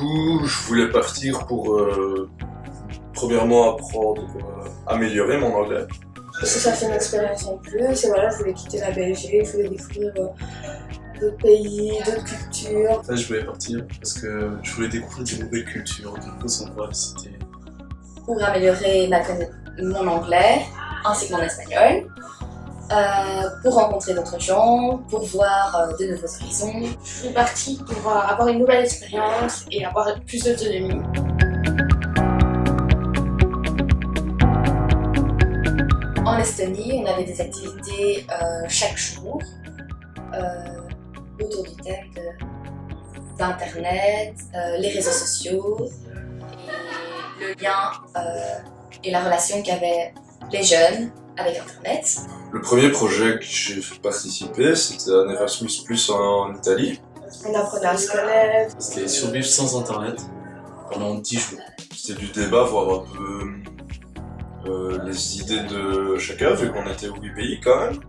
coup, je voulais partir pour premièrement apprendre, améliorer mon anglais. Parce que ça fait une expérience en plus, et voilà, je voulais quitter la Belgique, je voulais découvrir d'autres pays, d'autres cultures. En fait, je voulais partir parce que je voulais découvrir des nouvelles cultures, de nouveaux endroits à visiter. Pour améliorer mon anglais, ainsi que mon espagnol, pour rencontrer d'autres gens, pour voir de nouveaux horizons. Je suis partie pour avoir une nouvelle expérience et avoir plus d'autonomie. En Estonie, on avait des activités chaque jour autour du thème d'Internet, les réseaux sociaux, et le lien et la relation qu'avaient les jeunes avec Internet. Le premier projet que j'ai participé, c'était un Erasmus+ en Italie. On apprenait à se connaître. C'était survivre sans Internet pendant 10 jours. C'était du débat, voir un peu les idées de chacun, vu qu'on était 8 pays quand même,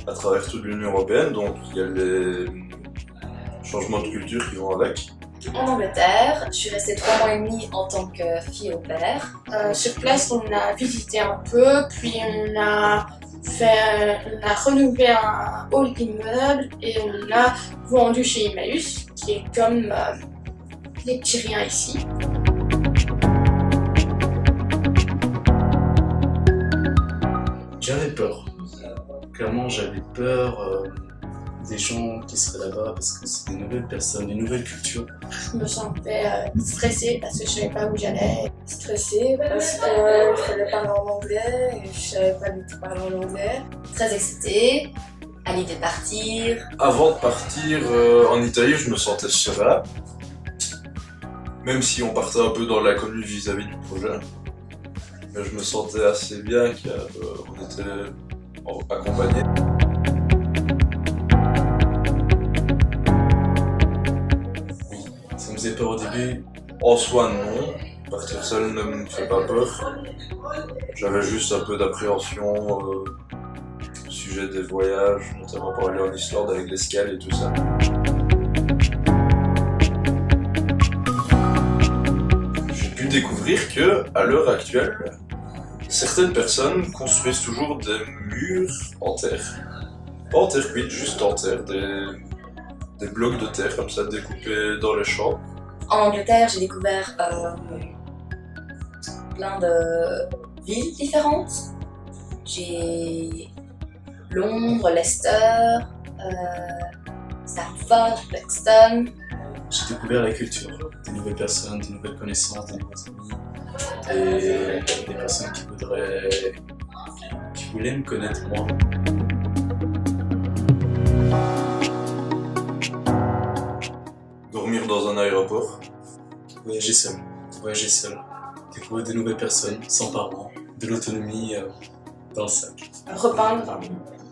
à travers toute l'Union Européenne, donc il y a les changements de culture qui vont avec. En Angleterre, je suis restée 3 mois et demi en tant que fille au pair. Sur place, on a visité un peu, puis on a renouvelé un hall d'immeuble et on a vendu chez Emmaüs, qui est comme les petits riens ici. J'avais peur. Clairement, j'avais peur des gens qui seraient là-bas parce que c'est des nouvelles personnes, des nouvelles cultures. Je me sentais stressée parce que je savais pas où j'allais. Stressée parce que je savais parler en anglais et je savais pas du tout parler en anglais. Très excitée à l'idée de partir. Avant de partir en Italie, je me sentais serein, même si on partait un peu dans l'inconnu vis-à-vis du projet. Mais je me sentais assez bien qu'on était accompagnés. Oui, ça me faisait peur au début. En soi, non. Partir seul ne me fait pas peur. J'avais juste un peu d'appréhension au sujet des voyages, notamment pour aller en Islande avec l'escale et tout ça. J'ai pu découvrir que, à l'heure actuelle, certaines personnes construisent toujours des murs en terre. Pas en terre cuite, juste en terre, des blocs de terre comme ça découpés dans les champs. En Angleterre, j'ai découvert plein de villes différentes. J'ai Londres, Leicester, Stafford, Brixton. J'ai découvert la culture, des nouvelles personnes, des nouvelles connaissances, des nouveaux amis, des personnes qui voulaient me connaître moi. Dormir dans un aéroport. Voyager seul, découvrir de nouvelles personnes, sans parents, de l'autonomie dans le sac. Repeindre.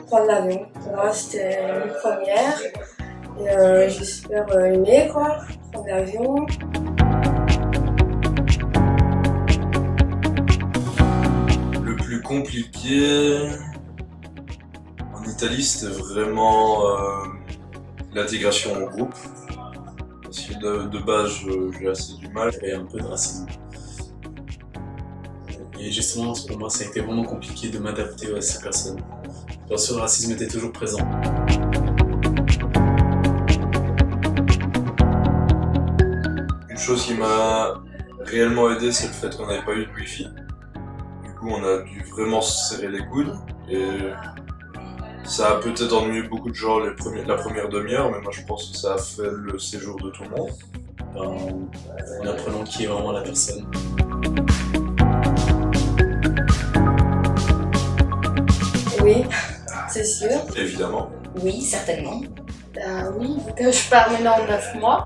Prendre l'avion, pour moi c'était une première. Et j'ai super aimé quoi, prendre l'avion. Le plus compliqué en Italie, c'était vraiment l'intégration au groupe. Parce que de base, j'ai assez du mal. Il y avait un peu de racisme. Et justement, pour moi, ça a été vraiment compliqué de m'adapter à ces personnes. Bien sûr, le racisme était toujours présent. Une chose qui m'a réellement aidé, c'est le fait qu'on n'avait pas eu de wifi. Du coup, on a dû vraiment se serrer les coudes. Et ça a peut-être ennuyé beaucoup de gens la première demi-heure, mais moi je pense que ça a fait le séjour de tout le monde. En apprenant qui est vraiment la personne. Oui, c'est sûr. Évidemment. Oui, certainement. Oui, vu que je pars maintenant en 9 mois.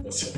Bien sûr.